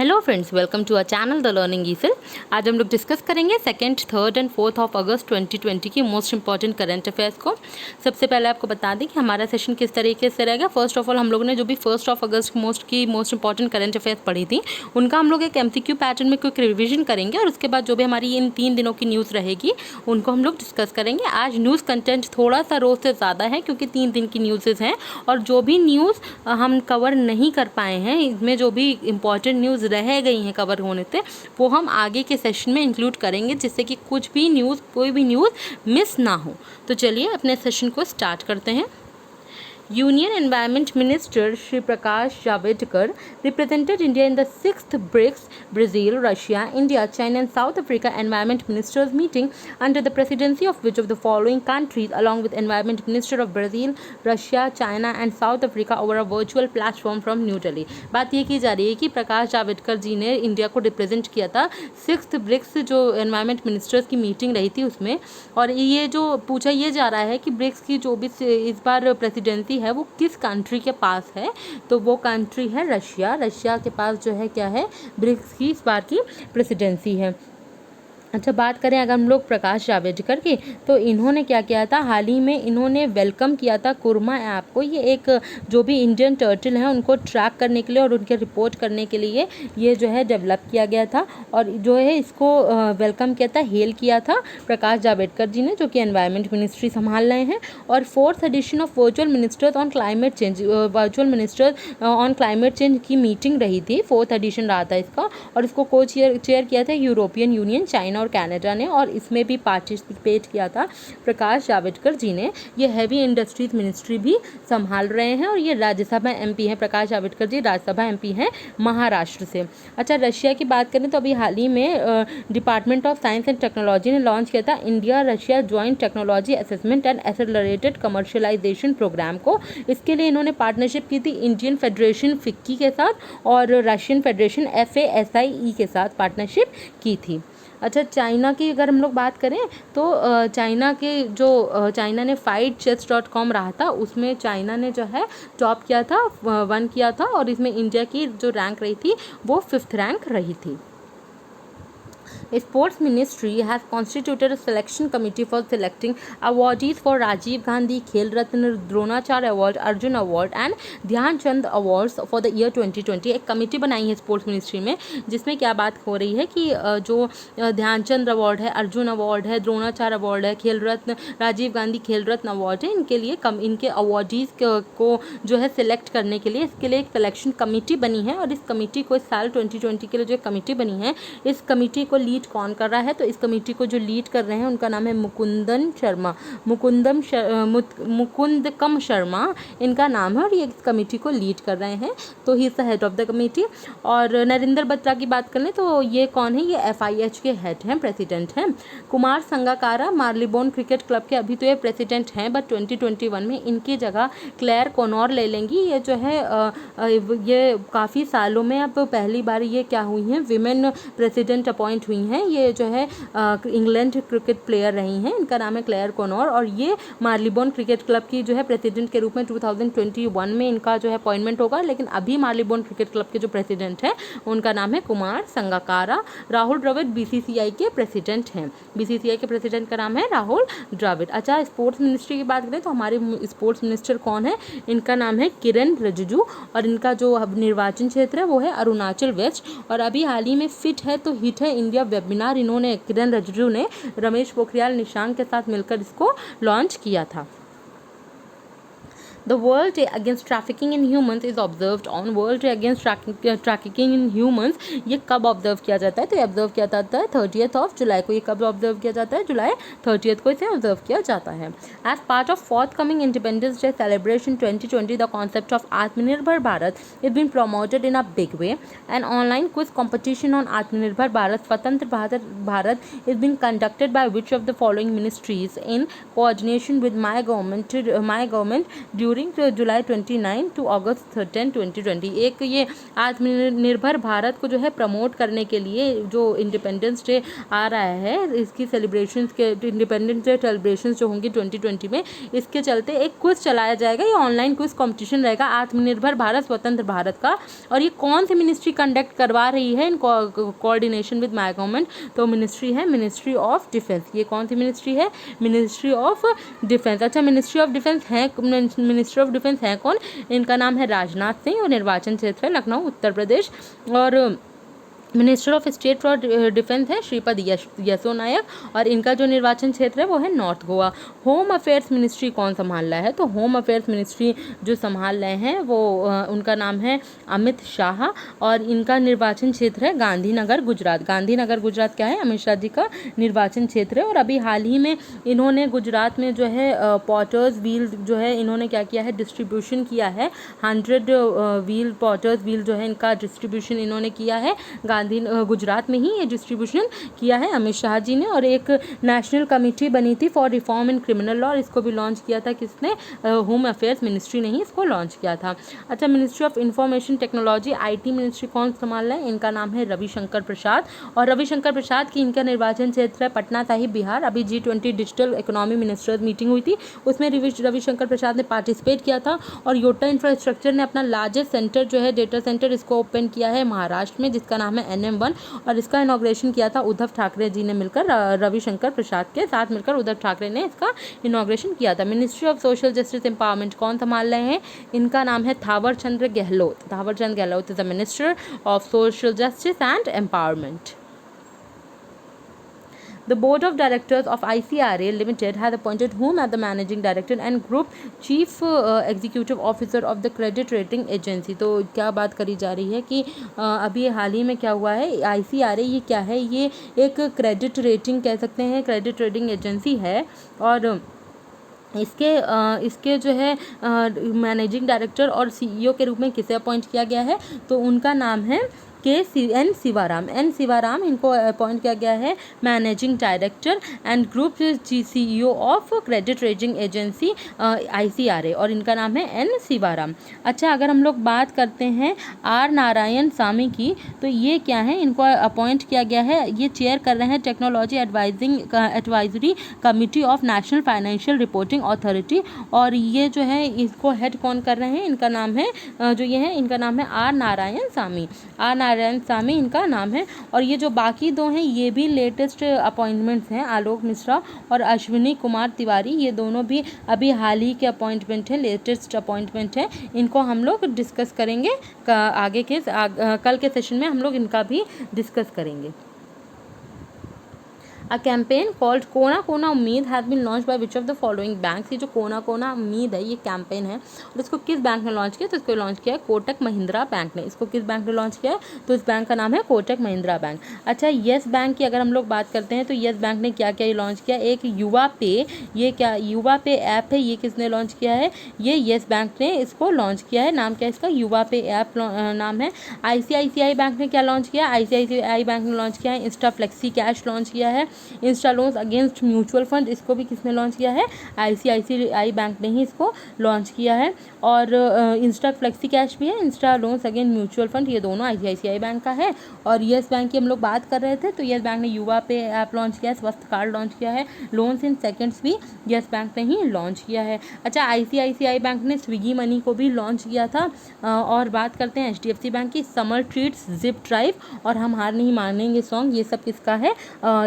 Hello friends, welcome to our channel the learning easel. आज हम लोग डिस्कस करेंगे 2nd, 3rd and 4th of अगस्त 2020 की मोस्ट इंपॉर्टेंट करंट अफेयर्स को। सबसे पहले आपको बता दें कि हमारा सेशन किस तरीके से रहेगा। फर्स्ट ऑफ ऑल हम लोगों ने जो भी 1 of August most important current affairs पढ़ी थी उनका हम लोग एक MCQ पैटर्न में क्विक रिविजन करेंगे और उसके बाद जो भी हमारी इन 3 दिनों की न्यूज़ रहेगी उनको हम लोग डिस्कस करेंगे। आज न्यूज़ कंटेंट थोड़ा सा रोज से ज़्यादा है क्योंकि 3 दिन की न्यूज़ हैं और जो भी न्यूज़ हम कवर नहीं कर पाए हैं, इसमें जो भी इंपॉर्टेंट न्यूज़ रह गई हैं कवर होने से, वो हम आगे के सेशन में इंक्लूड करेंगे जिससे कि कोई भी न्यूज़ मिस ना हो। तो चलिए अपने सेशन को स्टार्ट करते हैं। Union environment minister Shri Prakash Javadekar represented India in the 6th BRICS Brazil, Russia, India, China and South Africa Environment Ministers meeting under the presidency of which of the following countries along with Environment Minister of Brazil, Russia, China and South Africa over a virtual platform from New Delhi। बात ये की जा रही है कि प्रकाश जावड़ेकर जी ने India को represent किया था 6th ब्रिक्स जो एनवायरनमेंट मिनिस्टर्स की मीटिंग रही थी उसमें, और ये जो पूछा ये जा रहा है कि ब्रिक्स की जो भी इस बार प्रेसिडेंसी है वो किस कंट्री के पास है, तो वो कंट्री है रशिया। रशिया के पास जो है क्या है, ब्रिक्स की इस बार की प्रेसिडेंसी है। अच्छा, बात करें अगर हम लोग प्रकाश जावड़ेकर की, तो इन्होंने क्या किया था, हाल ही में इन्होंने वेलकम किया था कुरमा ऐप को। ये एक जो भी इंडियन टर्टल है उनको ट्रैक करने के लिए और उनके रिपोर्ट करने के लिए ये जो है डेवलप किया गया था और जो है इसको वेलकम किया था, हेल किया था प्रकाश जावड़ेकर जी ने, जो कि एनवायरनमेंट मिनिस्ट्री संभाल रहे हैं। और 4th edition of virtual ministers on climate change की मीटिंग रही थी। 4th एडिशन रहा था इसका और इसको चेयर किया था यूरोपियन यूनियन, चाइना और कनाडा ने, और इसमें भी पार्टिसिपेट किया था प्रकाश जावड़ेकर जी ने। ये हैवी इंडस्ट्रीज मिनिस्ट्री भी संभाल रहे हैं और ये राज्यसभा MP हैं। प्रकाश जावड़ेकर जी राज्यसभा MP हैं महाराष्ट्र से। अच्छा, रशिया की बात करें तो अभी हाल ही में Department of Science and Technology ने लॉन्च किया था India Russia joint technology assessment and accelerated commercialisation programme को। इसके लिए इन्होंने पार्टनरशिप की थी इंडियन फेडरेशन फिक्की के साथ और रशियन फेडरेशन FASIE के साथ पार्टनरशिप की थी। अच्छा, चाइना की अगर हम लोग बात करें तो चाइना ने fightchess.com रहा था, उसमें चाइना ने जो है टॉप किया था, 1 किया था और इसमें इंडिया की जो रैंक रही थी वो 5th रैंक रही थी। Sports Ministry has constituted a selection committee for selecting awardees for Rajiv Gandhi Khel Ratna, Dronacharya Award, Arjun Award and ध्यान चंद अवार्ड्स फॉर द ईयर 2020। एक कमेटी बनाई है स्पोर्ट्स मिनिस्ट्री में जिसमें क्या बात हो रही है कि जो ध्यानचंद अवार्ड है, अर्जुन अवार्ड है, द्रोणाचार्य अवार्ड है, खेल रत्न, राजीव गांधी खेल रत्न अवार्ड है, इनके लिए इनके अवार्डीज़ को जो है सिलेक्ट करने के लिए इसके लिए एक सिलेक्शन कमेटी बनी है। और इस कमेटी को इस साल 2020 के लिए जो कमेटी बनी है, इस कमेटी को लीड कौन कर रहा है, तो इस कमेटी को जो लीड कर रहे हैं उनका नाम है मुकुंदकम शर्मा इनका नाम है और ये इस कमेटी को लीड कर रहे हैं, तो he is the head of the committee. और नरेंद्र बत्रा की बात कर लें तो ये कौन है, ये FIH के हेड हैं, प्रेसिडेंट हैं। Kumar Sangakkara Marylebone cricket club के अभी तो ये प्रेसिडेंट हैं, बट 2021 में इनकी जगह क्लेयर कोनोर ले लेंगी। ये जो है ये काफ़ी सालों में अब पहली बार ये क्या हुई हैं, विमेन प्रेसिडेंट अपॉइंट हुई हैं। ये जो है इंग्लैंड क्रिकेट प्लेयर रही हैं, इनका नाम है क्लेयर कोनोर और ये मार्लीबोन क्रिकेट क्लब की जो है प्रेसिडेंट के रूप में 2021 में इनका जो है अपॉइंटमेंट होगा। लेकिन अभी मार्लीबोन क्रिकेट क्लब के जो प्रेसिडेंट हैं उनका नाम है कुमार संगकारा। राहुल द्रविड़ BCCI के प्रेसिडेंट हैं, BCCI के प्रेसिडेंट का नाम है राहुल द्रविड़। अच्छा, स्पोर्ट्स मिनिस्ट्री की बात करें तो हमारे स्पोर्ट्स मिनिस्टर कौन है, इनका नाम है किरण रिजिजू और इनका जो निर्वाचन क्षेत्र है वो है अरुणाचल वेस्ट। और अभी हाल ही में फिट है तो हिट है इंडिया वेबिनार इन्होंने किरण रिजिजू ने रमेश पोखरियाल निशंक के साथ मिलकर इसको लॉन्च किया था। The World Day Against Trafficking in Humans is observed on World Day Against Trafficking in Humans। ये कब ऑब्जर्व किया जाता है, तो ये ऑब्जर्व किया जाता है 30th ऑफ जुलाई को। ये कब ऑब्जर्व किया जाता है, जुलाई 30th को इसे ऑब्जर्व किया जाता है। As part of forthcoming Independence Day celebration 2020, the concept of Atmanirbhar Bharat is being promoted in a big way। An online quiz competition on Atmanirbhar Bharat Swatantra Bharat is being conducted by which of the following ministries in coordination with my government during during July 29 to August 10, 2020। एक ये आत्मनिर्भर भारत को जो है promote करने के लिए जो इंडिपेंडेंस डे आ रहा है, इसकी सेलिब्रेशंस के इंडिपेंडेंस डे सेलिब्रेशंस जो होंगी 2020 में, इसके चलते एक क्विज चलाया जाएगा। ये ऑनलाइन क्विज कंपटीशन रहेगा आत्मनिर्भर भारत स्वतंत्र भारत का। और ये कौन सी मिनिस्ट्री कंडक्ट करवा रही है इन कोऑर्डिनेशन विद माय गवर्नमेंट? तो मिनिस्ट्री है मिनिस्ट्री ऑफ डिफेंस। ये कौन सी मिनिस्ट्री है? Ministry of defence. अच्छा, मिनिस्ट्री ऑफ डिफेंस है, मिनिस्ट्री ऑफ डिफेंस है कौन? इनका नाम है राजनाथ सिंह और निर्वाचन क्षेत्र है लखनऊ उत्तर प्रदेश। और minister of state for defence है श्रीपद यसो नायक और इनका जो निर्वाचन क्षेत्र है वो है north Goa. Home affairs ministry कौन संभाल रहा है? तो होम अफेयर्स मिनिस्ट्री जो संभाल रहे हैं वो उनका नाम है अमित शाह और इनका निर्वाचन क्षेत्र है गांधीनगर गुजरात। गांधीनगर गुजरात क्या है? अमित शाह जी का निर्वाचन क्षेत्र है। और अभी हाल ही में इन्होंने गुजरात में जो है पॉटर्स व्हील जो है इन्होंने क्या किया है? डिस्ट्रीब्यूशन किया है। 100 व्हील पॉटर्स व्हील जो है इनका डिस्ट्रीब्यूशन इन्होंने किया है गुजरात में ही ये डिस्ट्रीब्यूशन किया है अमित शाह जी ने। और एक नेशनल कमेटी बनी थी for reform in criminal law, इसको भी लॉन्च किया था किसने? होम अफेयर्स मिनिस्ट्री ने ही इसको लॉन्च किया था। अच्छा, ministry of information technology IT ministry कौन संभाल रहा है? इनका नाम है रविशंकर प्रसाद। और रविशंकर प्रसाद की इनका निर्वाचन क्षेत्र है पटना साहिब बिहार। अभी G20 digital economy ministers meeting हुई थी, उसमें रविशंकर प्रसाद ने पार्टिसिपेट किया था। और योटा इंफ्रास्ट्रक्चर ने अपना लार्जेस्ट सेंटर जो है डेटा सेंटर इसको ओपन किया है महाराष्ट्र में, जिसका नाम है NM1 और इसका इनॉग्रेशन किया था उद्धव ठाकरे जी ने मिलकर, रविशंकर प्रसाद के साथ मिलकर उद्धव ठाकरे ने इसका इनॉग्रेशन किया था। Ministry of social justice empowerment कौन संभाल रहे हैं? इनका नाम है Thawar Chand Gehlot. Thawar Chand Gehlot is the minister of social justice and empowerment. The board of directors of ICRA Limited has appointed whom as the managing director and group chief executive officer of the credit rating agency। तो क्या बात करी जा रही है कि अभी हाल ही में क्या हुआ है? ICRA ये क्या है? ये एक क्रेडिट रेटिंग कह सकते हैं, क्रेडिट रेटिंग एजेंसी है। और इसके जो है मैनेजिंग डायरेक्टर और CEO के रूप में किसे अपॉइंट किया गया है? तो उनका नाम है N शिवाराम इनको अपॉइंट किया गया है managing director and group CEO of credit rating agency ICRA और इनका नाम है N शिवाराम। अच्छा, अगर हम लोग बात करते हैं R नारायण सामी की, तो ये क्या है? इनको अपॉइंट किया गया है, ये चेयर कर रहे हैं technology advisory committee of national financial reporting authority. और ये जो है इसको हेड कौन कर रहे हैं? इनका नाम है जो ये है इनका नाम है R नारायण सामी इनका नाम है। और ये जो बाकी दो हैं ये भी लेटेस्ट अपॉइंटमेंट्स हैं, आलोक मिश्रा और अश्विनी कुमार तिवारी, ये दोनों भी अभी हाल ही के अपॉइंटमेंट हैं, लेटेस्ट अपॉइंटमेंट है। इनको हम लोग डिस्कस करेंगे आगे के कल के सेशन में, हम लोग इनका भी डिस्कस करेंगे। A campaign called कोना कोना उम्मीद has been launch by which of the following banks. ये जो कोना कोना उम्मीद है ये कैंपेन है और इसको किस बैंक ने लॉन्च किया? तो इसको लॉन्च किया है कोटक महिंद्रा बैंक ने। इसको किस बैंक ने लॉन्च किया है? तो इस बैंक का नाम है कोटक महिंद्रा बैंक। अच्छा, येस बैंक की अगर हम लोग बात करते हैं तो येस बैंक ने क्या क्या लॉन्च किया? एक युवा पे, ये क्या युवा पे ऐप है, ये किसने लॉन्च किया है? ये येस बैंक ने इसको लॉन्च किया है। नाम क्या है इसका? युवा पे ऐप नाम है। ICICI बैंक ने क्या लॉन्च किया? ICICI बैंक ने लॉन्च किया है इंस्टा फ्लेक्सी कैश लॉन्च किया है। Insta loans against mutual fund, इसको भी किसने लॉन्च किया है? ICICI बैंक ने ही इसको लॉन्च किया है। और इंस्टा फ्लेक्सी कैश भी है, Insta loans against mutual fund, ये दोनों ICICI बैंक का है। और येस बैंक की हम लोग बात कर रहे थे तो येस बैंक ने युवा पे ऐप लॉन्च किया है, स्वस्थ कार्ड लॉन्च किया है, लोन्स इन सेकेंड्स भी येस बैंक ने ही लॉन्च किया है। अच्छा, ICICI बैंक ने स्विगी मनी को भी लॉन्च किया था। और बात करते हैं HDFC बैंक की, समर ट्रीट्स, जिप ड्राइव और हम हार नहीं मानेंगे सॉन्ग, ये सब किसका है?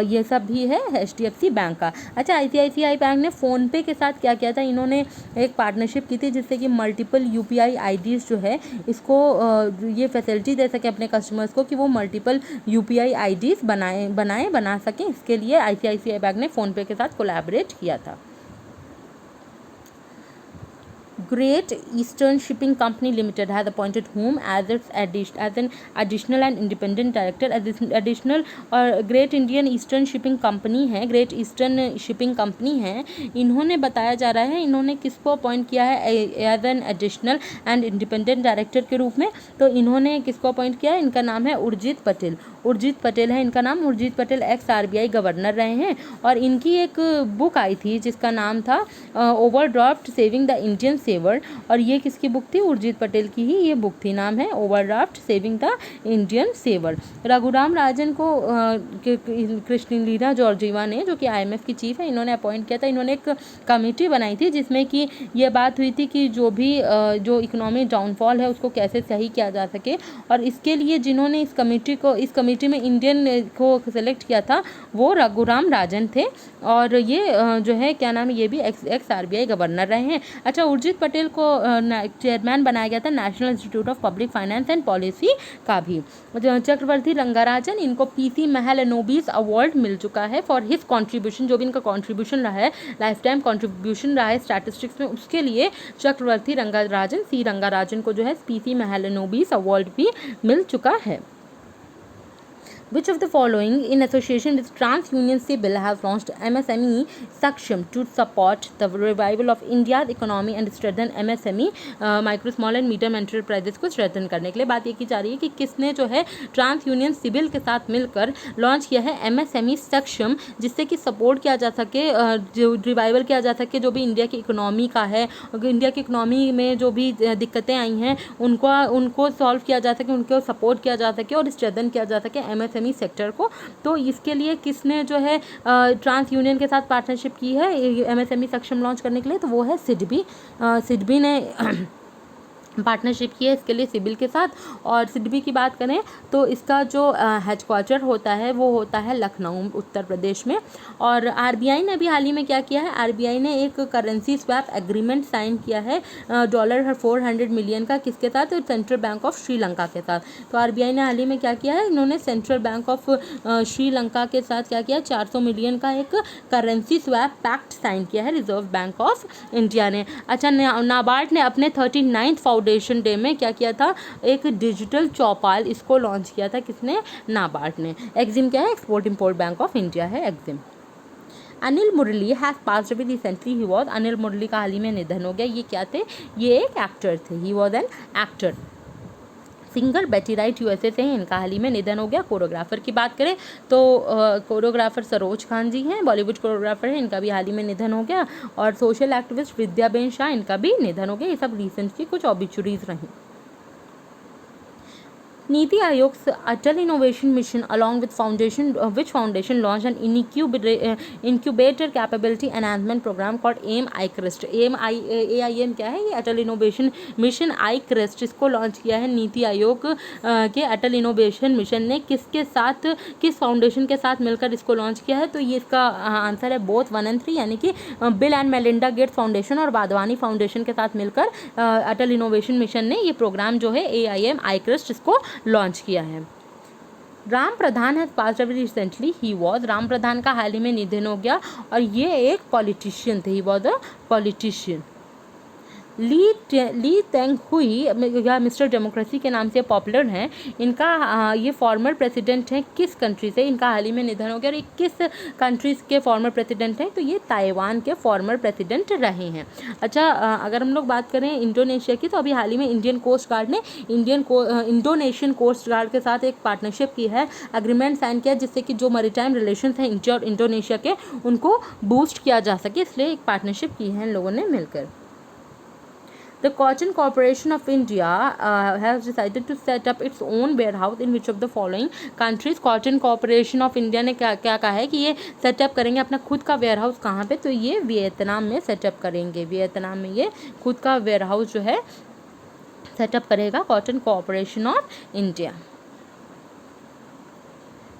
ये सब भी है HDFC बैंक का। अच्छा, ICICI बैंक ने फ़ोनपे के साथ क्या किया था? इन्होंने एक पार्टनरशिप की थी जिससे कि मल्टीपल UPI IDs जो है इसको ये फैसिलिटी दे सके अपने कस्टमर्स को कि वो मल्टीपल UPI IDs बना सकें। इसके लिए ICICI बैंक ने फ़ोनपे के साथ कोलैबोरेट किया था। Great Eastern Shipping Company Limited has appointed whom as an additional and independent director? Additional और Great Indian Eastern Shipping Company है, Great Eastern Shipping Company है, इन्होंने बताया जा रहा है इन्होंने किसको अपॉइंट किया है as an additional and independent director के रूप में? तो इन्होंने किसको अपॉइंट किया है? इनका नाम है उर्जित पटेल। उर्जित पटेल है इनका नाम। Urjit Patel x RBI governor रहे हैं और इनकी एक बुक आई थी जिसका नाम था overdraft saving the Indian saver, और ये किसकी बुक थी? उर्जित पटेल की ही ये बुक थी, नाम है overdraft saving the Indian saver. Raghuram Rajan को क्रिस्टलिना जॉर्जीवा ने, जो कि IMF की चीफ है, इन्होंने अपॉइंट किया था। इन्होंने एक कमेटी बनाई थी जिसमें कि ये बात हुई थी कि जो भी जो इकोनॉमिक डाउनफॉल है उसको कैसे सही किया जा सके, और इसके लिए जिन्होंने इस कमेटी में इंडियन को सिलेक्ट किया था वो रघुराम राजन थे, और ये जो है क्या नाम है, ये भी एक्स RBI गवर्नर रहे हैं। अच्छा, उर्जित पटेल को चेयरमैन बनाया गया था national institute of public finance and policy का भी। चक्रवर्ती रंगाराजन, इनको PC महलनोबिस अवार्ड मिल चुका है फॉर हिज कॉन्ट्रीब्यूशन, जो भी इनका कॉन्ट्रीब्यूशन रहा है, लाइफ टाइम कॉन्ट्रीब्यूशन रहा है स्टैटिस्टिक्स में, उसके लिए चक्रवर्ती रंगाराजन C रंगाराजन को जो है PC महलनोबिस अवार्ड भी मिल चुका है। Which of the following, in association with TransUnion CIBIL, has launched MSME Saksham to support the revival of India's economy and strengthen MSME micro small and medium enterprises को strengthen करने के लिए? बात ये की जा रही है कि किसने जो है TransUnion CIBIL के साथ मिलकर लॉन्च किया है MSME सक्षम, जिससे कि सपोर्ट किया जा सके, जो रिवाइवल किया जा सके जो भी इंडिया की इकोनॉमी का है, इंडिया की इकोनॉमी में जो भी दिक्कतें आई हैं उनको सॉल्व किया जा सके, उनको सपोर्ट किया जा सके और स्ट्रेंथन किया जा सके MSME सेक्टर को। तो इसके लिए किसने जो है TransUnion के साथ पार्टनरशिप की है MSME सक्षम लॉन्च करने के लिए? तो वो है सिडबी ने पार्टनरशिप की है इसके लिए सिबिल के साथ। और सिडबी की बात करें तो इसका जो हेडक्वार्टर होता है वो होता है लखनऊ, उत्तर प्रदेश में। और RBI ने भी हाल ही में क्या किया है, RBI ने एक करेंसी स्वैप एग्रीमेंट साइन किया है $400 मिलियन का, किसके साथ? सेंट्रल बैंक ऑफ श्रीलंका के साथ। तो RBI ने हाल ही में क्या किया है, इन्होंने सेंट्रल बैंक ऑफ श्रीलंका के साथ क्या किया, 400 मिलियन का एक करेंसी स्वैप पैक्ट साइन किया है रिजर्व बैंक ऑफ इंडिया ने। अच्छा, नाबार्ड ने अपने 39th फाउंडेशन डे में क्या किया था, एक डिजिटल चौपाल इसको लॉन्च किया था, किसने? नाबार्ड ने। एक्जिम क्या है? Export import bank of India है EXIM. Anil Murali has passed away recently, he was, Anil Murali का हाल ही में निधन हो गया। ये क्या थे? ये एक एक्टर थे, he was an actor. Singer बेटी राइट USA से हैं, इनका हाल ही में निधन हो गया। कोरियोग्राफर की बात करें तो कोरियोग्राफर सरोज खान जी हैं, बॉलीवुड कोरियोग्राफर हैं, इनका भी हाल ही में निधन हो गया। और सोशल एक्टिविस्ट विद्याबेन शाह, इनका भी निधन हो गया। ये सब रिसेंट की कुछ ऑबिचुरीज रहीं। NITI Aayog Atal innovation mission along with foundation launch an incubator capability enhancement program called M I crest. AIM क्या है? ये Atal innovation mission I crest, इसको लॉन्च किया है नीति आयोग के अटल इनोवेशन मिशन ने। किस फाउंडेशन के साथ मिलकर इसको लॉन्च किया है? तो ये इसका आंसर है बोथ 1 and 3, यानी कि bill and Melinda Gates foundation और वाधवानी फाउंडेशन के साथ मिलकर अटल इनोवेशन मिशन ने ये प्रोग्राम जो है AIM आई क्रेस्ट इसको लॉन्च किया है। Ram Pradhan has passed away recently, he was, Ram Pradhan का हाल ही में निधन हो गया और ये एक पॉलिटिशियन थे, he was a politician. Lee Teng Hui या मिस्टर डेमोक्रेसी के नाम से पॉपुलर हैं। इनका ये फॉर्मर प्रेसिडेंट हैं किस कंट्री से? इनका हाल ही में निधन हो गया। और ये किस कंट्रीज़ के फॉर्मर प्रेसिडेंट हैं? तो ये ताइवान के फॉर्मर प्रेसिडेंट रहे हैं। अच्छा, अगर हम लोग बात करें इंडोनेशिया की, तो अभी हाल ही में इंडियन कोस्ट गार्ड ने इंडोनेशियन कोस्ट गार्ड के साथ एक पार्टनरशिप की है, एग्रीमेंट साइन किया, जिससे कि जो मैरीटाइम रिलेशन हैं इंडिया और इंडोनेशिया के, उनको बूस्ट किया जा सके, इसलिए एक पार्टनरशिप की है इन लोगों ने मिलकर। The Cotton Corporation of India has decided to set up its own warehouse in which of the following countries? Cotton Corporation of India ने क्या कहा है कि ये सेटअप करेंगे अपना खुद का वेयरहाउस कहाँ पे? तो ये वियतनाम में सेटअप करेंगे। वियतनाम में ये खुद का वेयरहाउस जो है सेटअप करेगा Cotton Corporation of India.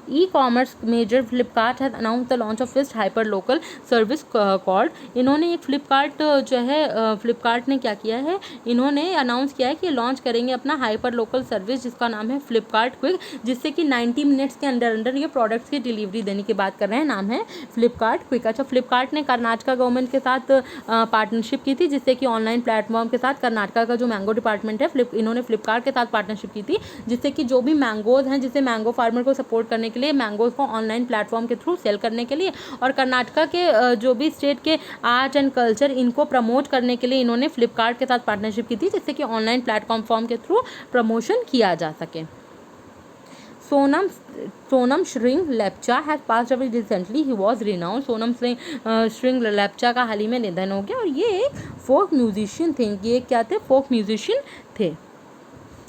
E-commerce major Flipkart has announce the launch of first hyper local service called. इन्होंने एक फ्लिपकार्ट जो है फ्लिपकार्ट ने क्या किया है, इन्होंने अनाउंस किया है कि लॉन्च करेंगे अपना हाइपर लोकल सर्विस जिसका नाम है फ्लिपकार्ट क्विक, जिससे कि 90 मिनट्स के अंदर ये प्रोडक्ट्स की डिलीवरी देने की बात कर रहे हैं। नाम है फ्लिपकार्ट क्विक। अच्छा, फ्लिपकार्ट ने कर्नाटक गवर्नमेंट के साथ पार्टनरशिप की थी, जिससे कि ऑनलाइन प्लेटफॉर्म के साथ कर्नाटक का जो मैंगो डिपार्टमेंट है इन्होंने फ्लिपकार्ट के साथ पार्टनरशिप की थी, जिससे कि जो भी मैंगोज हैं, जिससे मैंगो फार्मर को सपोर्ट करने के लिए, मैंगोज को ऑनलाइन प्लेटफॉर्म के थ्रू सेल करने के लिए, और कर्नाटका के जो भी स्टेट के आर्ट एंड कल्चर इनको प्रमोट करने के लिए इन्होंने फ्लिपकार्ट के साथ पार्टनरशिप की थी, जिससे कि ऑनलाइन प्लेटफॉर्म के थ्रू प्रमोशन किया जा सके। Sonam Tshering Lepcha has passed away recently. He was renowned. Sonam Tshering Lepcha का हाल ही में निधन हो गया और ये एक फोक म्यूजिशियन थे। ये क्या थे? फोक म्यूजिशियन थे।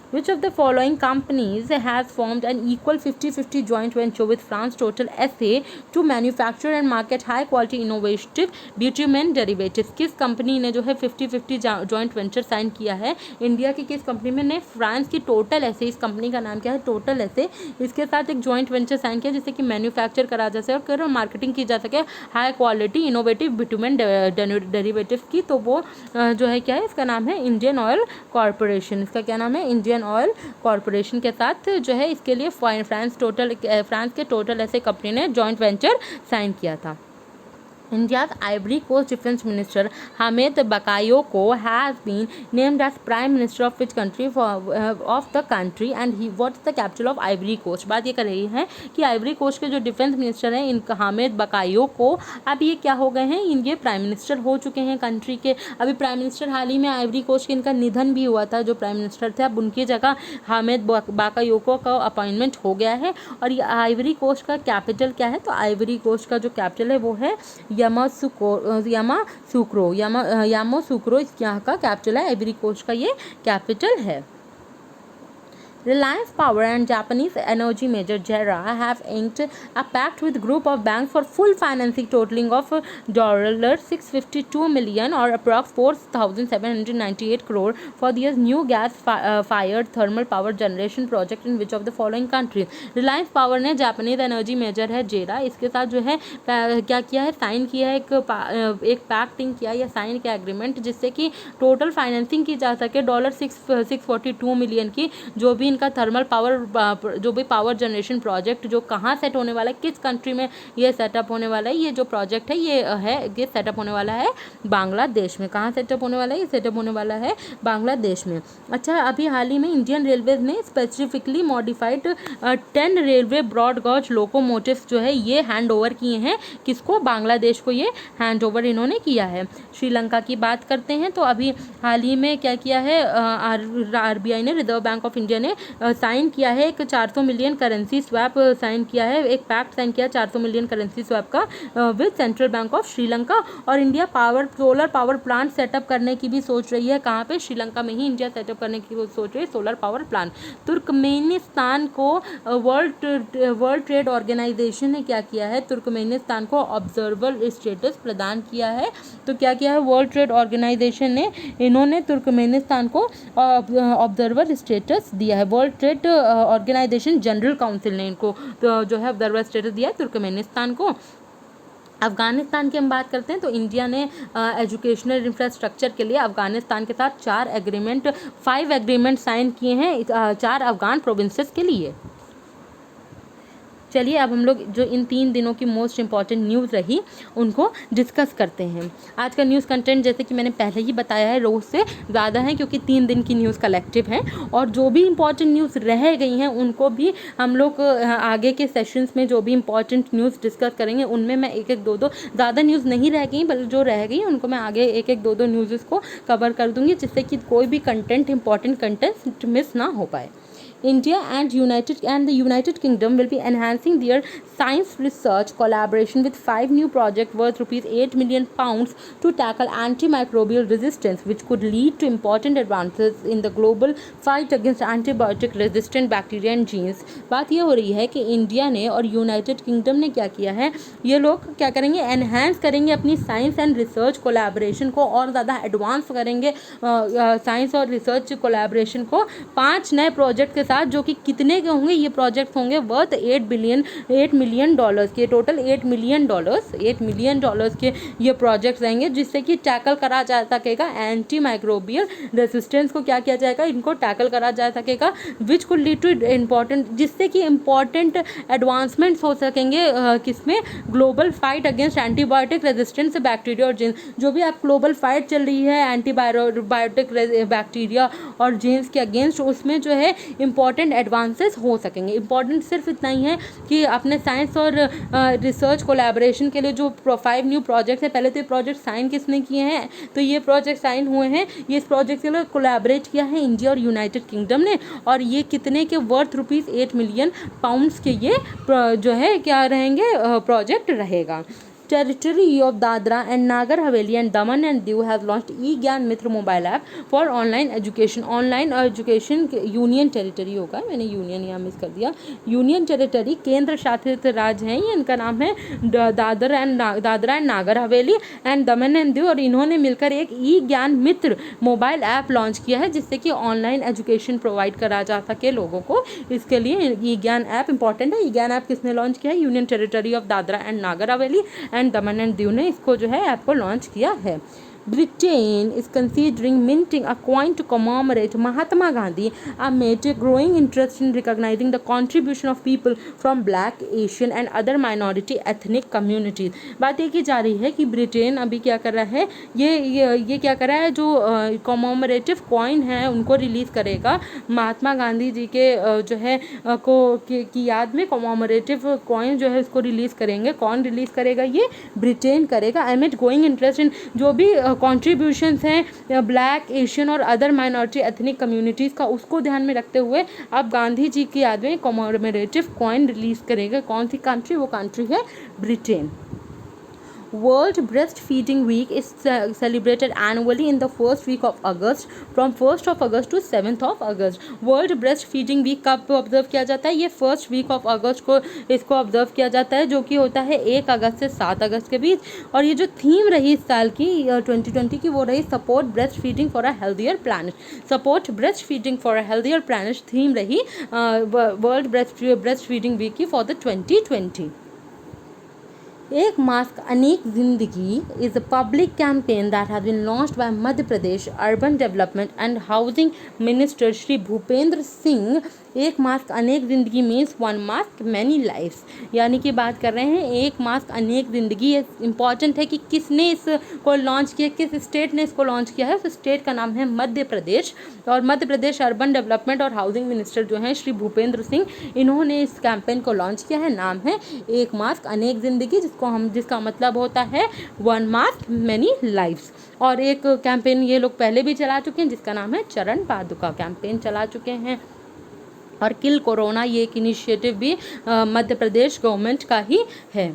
Which of the following companies has formed an equal 50-50 joint venture with France Total SA to manufacture and market high quality innovative bitumen derivatives? किस कंपनी ने जो है 50-50 जॉइंट वेंचर साइन किया है? इंडिया की किस कंपनी में ने? फ्रांस की टोटल एसे, इस कंपनी का नाम क्या है? टोटल एसे। इसके साथ एक जॉइंट वेंचर साइन किया जिससे कि मैन्युफैक्चर करा जा सके और मार्केटिंग की जा सके high quality innovative bitumen derivatives की। तो वो जो है क्या है? इसका नाम है इंडियन ऑयल कॉरपोरेशन। इसका क्या नाम है? इंडियन ऑयल कॉरपोरेशन के साथ जो है इसके लिए फ्रांस के टोटल ऐसे कंपनी ने जॉइंट वेंचर साइन किया था। India's Ivory Coast Defense Minister Hamid Bakayoko has been named as Prime Minister of which country of the country and what's the capital of Ivory Coast? बात ये कर रही है कि आइवरी कोस्ट के जो डिफेंस मिनिस्टर हैं इनका हामिद बकायोको, अब ये क्या हो गए हैं? इनके प्राइम मिनिस्टर हो चुके हैं कंट्री के। अभी प्राइम मिनिस्टर हाल ही में आइवरी कोस्ट के इनका निधन भी हुआ था। जो प्राइम मिनिस्टर थे अब उनकी जगह हामिद बकायोको का अपॉइंटमेंट हो गया है। और ये आइवरी कोस्ट का कैपिटल क्या है? तो आइवरी कोस्ट का जो कैपिटल है वो है यामोसुक्रो। यहाँ का कैपिटल है। आइवरी कोस्ट का ये कैपिटल है। Reliance Power and Japanese energy major JERA have inked a pact with group of banks for full financing totaling of $652 million or approx 4,798 crore for this new gas-fired thermal power generation project in which of the following countries? Reliance Power ने Japanese energy major है JERA, इसके साथ जो है क्या किया है? Sign किया है एक पैक्टिंग किया या साइन किया एग्रीमेंट जिससे कि टोटल फाइनेंसिंग की जा सके $642 मिलियन की। जो भी इनका थर्मल पावर जो भी पावर जनरेशन प्रोजेक्ट जो कहाँ सेट होने वाला है, किस कंट्री में ये सेटअप होने वाला है, ये जो प्रोजेक्ट है ये सेटअप होने वाला है बांग्लादेश में। कहाँ सेटअप होने वाला है? ये सेटअप होने वाला है बांग्लादेश में। अच्छा, अभी हाल ही में इंडियन रेलवेज ने specifically modified 10 railway broad gauge locomotives जो है ये हैंड ओवर किए हैं। किसको? बांग्लादेश को ये हैंड ओवर इन्होंने किया है। श्रीलंका की बात करते हैं तो अभी हाल ही में क्या किया है? RBI ने, रिजर्व बैंक ऑफ इंडिया ने साइन किया है एक 400 मिलियन करेंसी स्वैप साइन किया है, एक पैक्ट साइन किया 400 मिलियन करेंसी स्वैप का with central bank of Sri Lanka. और India solar power plant setup करने की भी सोच रही है। कहाँ पे? श्रीलंका में ही इंडिया सेटअप करने की सोच रही है सोलर पावर प्लांट। तुर्कमेनिस्तान को वर्ल्ड ट्रेड ऑर्गेनाइजेशन ने क्या किया है? तुर्कमेनिस्तान को ऑब्जर्वर स्टेटस प्रदान किया है। तो क्या किया है? वर्ल्ड ट्रेड ऑर्गेनाइजेशन ने इन्होंने तुर्कमेनिस्तान को ऑब्जर्वर स्टेटस दिया है। World Trade Organization General Council ने इनको तो जो है ऑब्जर्वर स्टेटस दिया है तुर्कमेनिस्तान को। अफगानिस्तान की हम बात करते हैं तो इंडिया ने एजुकेशनल इंफ्रास्ट्रक्चर के लिए अफगानिस्तान के साथ 5 एग्रीमेंट साइन किए हैं 4 अफगान प्रोविंसेस के लिए। चलिए अब हम लोग जो इन 3 दिनों की मोस्ट इंपॉर्टेंट न्यूज़ रही उनको डिस्कस करते हैं। आज का न्यूज़ कंटेंट जैसे कि मैंने पहले ही बताया है रोज़ से ज़्यादा है क्योंकि 3 दिन की न्यूज़ कलेक्टिव है और जो भी इंपॉर्टेंट न्यूज़ रह गई हैं उनको भी हम लोग आगे के सेशंस में जो भी इंपॉर्टेंट न्यूज़ डिस्कस करेंगे उनमें मैं 1-1 2 ज़्यादा न्यूज़ नहीं रह गई बल्कि जो रह गई उनको मैं आगे 1-1 2 न्यूज़ को कवर कर दूँगी जिससे कि कोई भी इंपॉर्टेंट कंटेंट मिस ना हो पाए। India and the United Kingdom will be enhancing their science research collaboration with 5 new projects worth ₹8 million to tackle antimicrobial resistance, which could lead to important advances in the global fight against antibiotic-resistant bacteria and genes। बात ये हो रही है कि India ने और United kingdom ने क्या किया है, ये लोग क्या करेंगे? एनहांस करेंगे अपनी साइंस एंड रिसर्च कोलैबोरेशन को और ज़्यादा एडवांस करेंगे साइंस और रिसर्च कोलैबोरेशन को 5 नए प्रोजेक्ट के साथ जो कि कितने के होंगे? ये प्रोजेक्ट होंगे वर्थ $8 मिलियन के। टोटल $8 मिलियन के ये प्रोजेक्ट्स रहेंगे जिससे कि टैकल करा जा सकेगा एंटी माइक्रोबियल रेसिस्टेंस को। क्या किया जाएगा? इनको टैकल करा जा सकेगा which could lead to important जिससे कि इम्पॉर्टेंट एडवांसमेंट्स हो सकेंगे किसमें? Global fight against antibiotic resistance bacteria और जीन्स। जो भी आप ग्लोबल फाइट चल रही है एंटीबायोटिक बैक्टीरिया और जीन्स के अगेंस्ट उसमें जो है इंपॉर्टेंट एडवांसेस हो सकेंगे। इंपॉर्टेंट सिर्फ इतना ही है कि अपने साइंस और रिसर्च कोलैबोरेशन के लिए जो 5 न्यू प्रोजेक्ट्स हैं, पहले तो ये प्रोजेक्ट साइन किसने किए हैं, तो ये प्रोजेक्ट साइन हुए हैं, ये इस प्रोजेक्ट के लिए कोलैबोरेट किया है इंडिया और यूनाइटेड किंगडम ने, और ये कितने के वर्थ ₹8 मिलियन के ये जो है क्या रहेंगे, प्रोजेक्ट रहेगा। Territory of Dadra and Nagar Haveli and Daman and Diu has launched e-Gyan Mitra mobile app for online education. Online education union territory होगा, मैंने यूनियन यहाँ मिस कर दिया, यूनियन टेरिटरी केंद्र शासित राज्य हैं ये, इनका नाम है Dadra and Nagar Haveli and Daman and Diu, और इन्होंने मिलकर एक ई ज्ञान मित्र मोबाइल ऐप लॉन्च किया है जिससे कि ऑनलाइन एजुकेशन प्रोवाइड करा जा सके लोगों को। इसके लिए ई ज्ञान ऐप इंपॉर्टेंट है। ई ज्ञान ऐप किसने लॉन्च किया है, union territory of Dadra and Nagar Haveli and Daman and Diu ने इसको जो है ऐप को लॉन्च किया है। Britain is considering minting a coin to commemorate Mahatma Gandhi amid growing interest in recognizing the contribution of people from Black, Asian and other minority ethnic communities। बात ये की जा रही है कि ब्रिटेन अभी क्या कर रहा है, ये क्या कर रहा है, जो कॉमोमरेटिव कॉइन है उनको रिलीज़ करेगा महात्मा गांधी जी के जो है की याद में। कॉमोमरेटिव कॉइन जो है उसको रिलीज़ करेंगे, कौन रिलीज़ करेगा, ये ब्रिटेन करेगा। एमिड गोइंग इंटरेस्ट इन जो भी कॉन्ट्रीब्यूशंस हैं ब्लैक, एशियन और अदर माइनॉरिटी एथनिक कम्युनिटीज़ का, उसको ध्यान में रखते हुए अब गांधी जी की याद में कॉमोमरेटिव कॉइन रिलीज़ करेगा। कौन सी कंट्री, वो कंट्री है Britain. World Breastfeeding Week is celebrated annually in the first week of August from 1st of August to 7th of August। World Breastfeeding Week कब ऑब्जर्व किया जाता है, ये फर्स्ट वीक ऑफ अगस्त को इसको ऑब्जर्व किया जाता है, जो कि होता है 1 अगस्त से 7 अगस्त के बीच। और ये जो थीम रही इस साल की 2020 की, वो रही support breast feeding for a healthier planet. Support breast feeding for a healthier planet theme रही वर्ल्ड ब्रेस्ट फीडिंग वीक की फॉर द 2020। एक मास्क अनेक जिंदगी is a public campaign that has been launched by Madhya Pradesh urban development and housing minister Shri Bhupendra Singh. एक mask अनेक ज़िंदगी means one mask many lifes, यानी कि बात कर रहे हैं एक मास्क अनेक ज़िंदगी। ये इंपॉर्टेंट है कि किसने इसको लॉन्च किया, किस स्टेट ने इसको लॉन्च किया है। उस स्टेट का नाम है मध्य प्रदेश, और मध्य प्रदेश अर्बन डेवलपमेंट और हाउसिंग मिनिस्टर जो हैं श्री भूपेंद्र सिंह, इन्होंने इस कैंपेन को लॉन्च किया है। नाम है एक मास्क अनेक ज़िंदगी, जिसका मतलब होता है वन मास्क मैनी लाइफ्स। और एक कैंपेन ये लोग पहले भी चला चुके हैं जिसका नाम है चरण पादुका कैंपेन चला चुके हैं। और किल कोरोना, ये एक इनिशिएटिव भी मध्य प्रदेश गवर्नमेंट का ही है।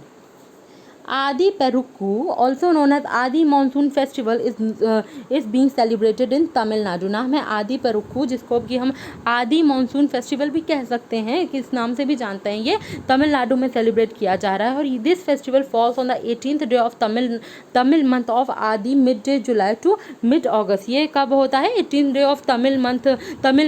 आदि पेरुक्कू ऑल्सो नोन एज आदि monsoon festival is being celebrated in Tamil Nadu. नाम है आदि पेरुक्कू, जिसको कि हम आदि मानसून फेस्टिवल भी कह सकते हैं, किस नाम से भी जानते हैं। ये तमिलनाडु में सेलिब्रेट किया जा रहा है, और this festival falls on the 18th day of Tamil month of आदि मिड जुलाई टू मिड अगस्त। ये कब होता है, 18th day of Tamil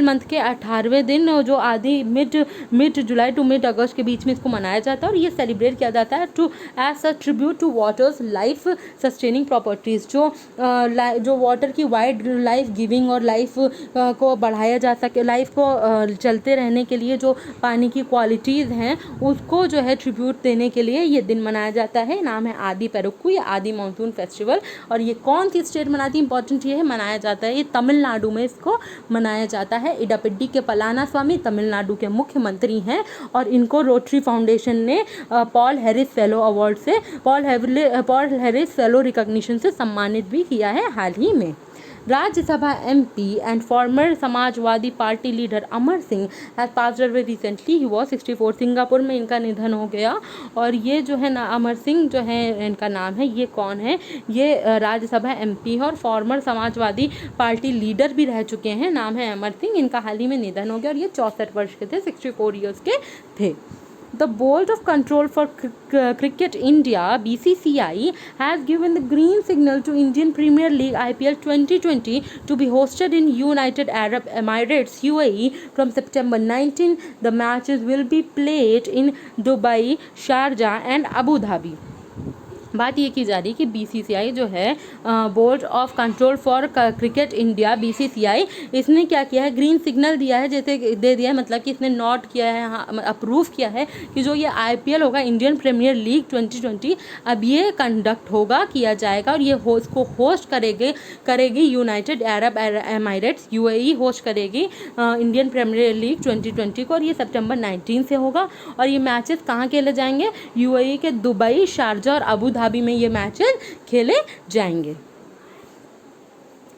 month के 18वें दिन, जो आदि मिड जुलाई टू मिड अगस्त के बीच में इसको मनाया जाता है। और ये सेलिब्रेट किया जाता है to as a tribute to water's life sustaining properties, जो वाटर की वाइड लाइफ गिविंग और लाइफ को बढ़ाया जा सके, लाइफ को चलते रहने के लिए जो पानी की क्वालिटीज़ हैं उसको जो है ट्रिब्यूट देने के लिए ये दिन मनाया जाता है। नाम है आदि पेरुक्कू या आदि मानसून फेस्टिवल। और ये कौन सी स्टेट मनाती है, इंपॉर्टेंट ये है, मनाया जाता है ये तमिलनाडु में इसको मनाया जाता है। इडापिड्डी के पलानास्वामी तमिलनाडु के मुख्यमंत्री हैं, और इनको रोटरी फाउंडेशन ने पॉल हैरिस फेलो अवार्ड से, पॉल हैरिस फेलो रिकॉग्निशन से सम्मानित भी किया है हाल ही में। Rajya Sabha MP and farmer Samajwadi party leader Amar Singh has passed away recently, he was 64। Singapore में इनका निधन हो गया। और ये जो है ना अमर सिंह जो है इनका नाम है, ये कौन है, ये राज्यसभा एमपी है और फॉर्मर समाजवादी पार्टी लीडर भी रह चुके हैं। नाम है अमर सिंह, इनका हाल ही में निधन हो गया, और ये 64 वर्ष के थे, 64 ईयर्स के थे। The Board of Control for Cricket India (BCCI) has given the green signal to Indian Premier League IPL 2020 to be hosted in United Arab Emirates (UAE) from September 19. The matches will be played in Dubai, Sharjah and Abu Dhabi. बात ये की जा रही है कि BCCI जो है board of control for cricket India BCCI, इसने क्या किया है, ग्रीन सिग्नल दिया है, जैसे दे दिया है, मतलब कि इसने नोट किया है, अप्रूव किया है कि जो ये आईपीएल होगा, इंडियन प्रीमियर लीग 2020, अब ये कंडक्ट होगा, किया जाएगा, और ये इसको होस्ट करेगी United Arab Emirates, UAE host करेगी इंडियन प्रीमियर लीग 2020 को, और ये सितंबर 19 से होगा। और ये मैचेस कहाँ खेले जाएंगे, यूएई के दुबई, शारजा और अबू धाबी में ये मैचेस खेले जाएंगे।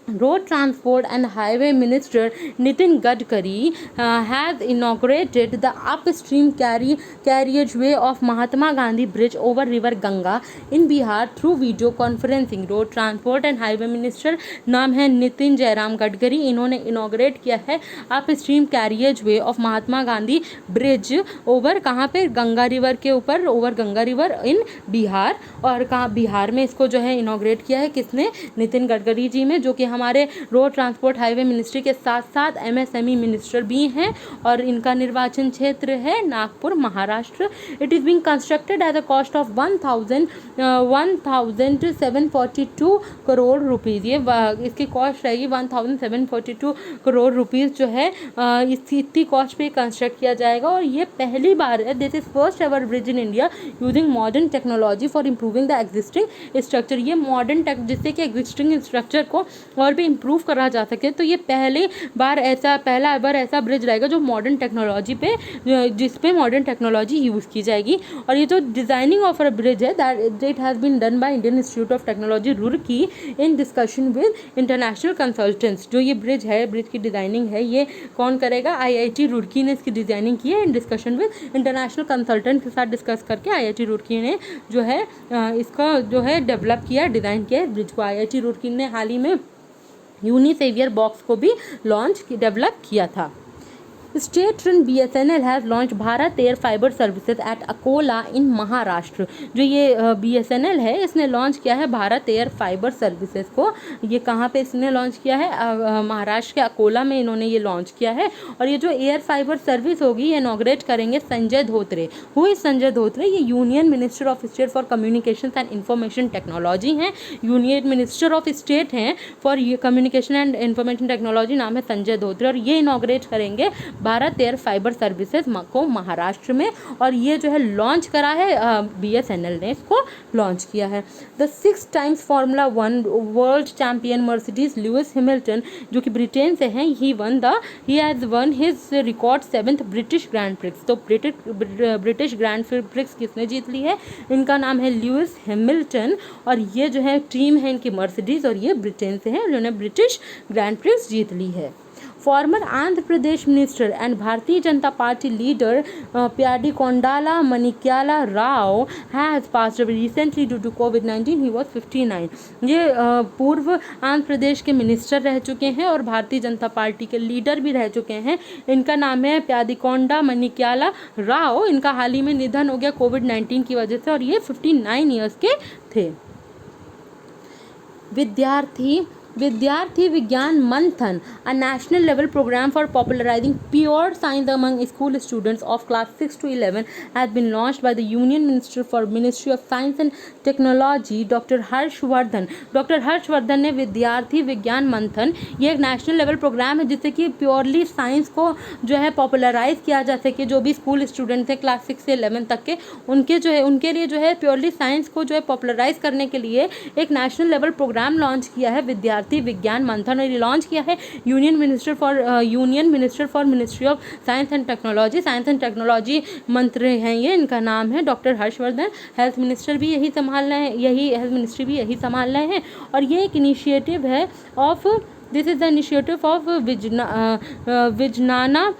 Road Transport and Highway Minister Nitin Gadkari has inaugurated the upstream carriageway of Mahatma Gandhi Bridge over River Ganga in Bihar through video conferencing. Road Transport and Highway Minister नाम है नितिन जयराम गडकरी, इन्होंने inaugurate किया है upstream carriage way of Mahatma Gandhi bridge over, कहाँ पे, Ganga river के ऊपर, over Ganga river in Bihar. और कहाँ, बिहार में इसको जो है इनॉग्रेट किया है किसने, नितिन गडकरी जी में, जो कि हमारे रोड ट्रांसपोर्ट हाईवे मिनिस्ट्री के साथ साथ एमएसएमई मिनिस्टर भी हैं, और इनका निर्वाचन क्षेत्र है Nagpur, Maharashtra. It is being constructed at the cost of 1742 crore rupees. ये इसकी कॉस्ट रहेगी 1742 करोड़ रुपीज़ जो है, इतनी कॉस्ट पे कंस्ट्रक्ट किया जाएगा। और ये पहली बार है, this is first ever bridge in India using modern technology for improving the existing structure. ये मॉडर्न जिससे कि एग्जिस्टिंग स्ट्रक्चर को और भी इम्प्रूव करा जा सके, तो ये पहला बार ऐसा ब्रिज रहेगा जो मॉडर्न टेक्नोलॉजी पे, जिस पे मॉडर्न टेक्नोलॉजी यूज़ की जाएगी। और ये जो डिज़ाइनिंग ऑफ अ ब्रिज है, that it has been done by Indian Institute of Technology Roorkee in discussion with international consultants. जो ये ब्रिज है, ब्रिज की डिज़ाइनिंग है, ये कौन करेगा, आईआईटी रुड़की ने इसकी डिज़ाइनिंग की है इन डिस्कशन विद इंटरनेशनल कंसल्टेंट के साथ डिस्कस करके आईआईटी रुड़की ने जो है इसका जो है डेवलप किया, डिज़ाइन किया ब्रिज को। आईआईटी रुड़की ने हाल ही में यूनिसेवियर बॉक्स को भी डेवलप किया था। State run BSNL has launch Bharat air fibre services at Akola in Maharashtra. जो ये BSNL है, इसने लॉन्च किया है भारत एयर फाइबर सर्विसेज को। ये कहाँ पे इसने लॉन्च किया है, महाराष्ट्र के अकोला में इन्होंने ये लॉन्च किया है। और ये जो एयर फाइबर सर्विस होगी, ये इनॉग्रेट करेंगे संजय धोत्रे। हु इज संजय धोत्रे, ये union minister of state for communication and information technology हैं, यूनियन मिनिस्टर ऑफ स्टेट हैं for communication and information technology, नाम है संजय धोत्रे। और ये इनॉग्रेट करेंगे भारत एयर फाइबर सर्विसेज को महाराष्ट्र में। और ये जो है लॉन्च करा है BSNL ने इसको लॉन्च किया है। The 6 times formula 1 world champion Mercedes Lewis Hamilton, जो कि ब्रिटेन से हैं, he has one his record 7th British grand prix. तो ब्रिटिश ग्रैंड प्रिक्स किसने जीत ली है, इनका नाम है लुइस हैमिल्टन। और ये जो है टीम है इनकी मर्सिडीज, और ये ब्रिटेन से हैं, उन्होंने ब्रिटिश ग्रैंड प्रिक्स जीत ली है। Former Andhra Pradesh Minister and Bharatiya Janata Party leader Pyadikonda Manikyala Rao has passed away recently due to COVID-19. He was 59. ये पूर्व आंध्र प्रदेश के मिनिस्टर रह चुके हैं और भारतीय जनता पार्टी के लीडर भी रह चुके हैं। इनका नाम है प्यादिकोंडा मनिक्याला राव। इनका हाल ही में निधन हो गया COVID-19 की वजह से, और ये 59 ईयर्स के थे। विद्यार्थी विज्ञान मंथन, a national level program for popularizing pure science among school students of class 6 to 11 has been launched by the Union Minister for Ministry of Science and Technology, Dr. Harshvardhan. Doctor Harshvardhan ने विद्यार्थी विज्ञान मंथन, ये एक नेशनल लेवल प्रोग्राम है जिससे कि purely science को जो है पॉपुलराइज किया जा सके। जो भी स्कूल स्टूडेंट्स हैं क्लास 6 से 11 तक के, उनके लिए जो है प्योरली साइंस को जो है पॉपुलराइज करने के लिए एक नेशनल लेवल प्रोग्राम लॉन्च किया है विद्यार्थी विज्ञान मंथन। और ये लॉन्च किया है union minister for ministry of Science and technology मंत्री हैं ये, इनका नाम है डॉक्टर हर्षवर्धन। हेल्थ मिनिस्ट्री भी यही संभाल रहे हैं। और ये एक इनिशिएटिव है this is the initiative of Vijnana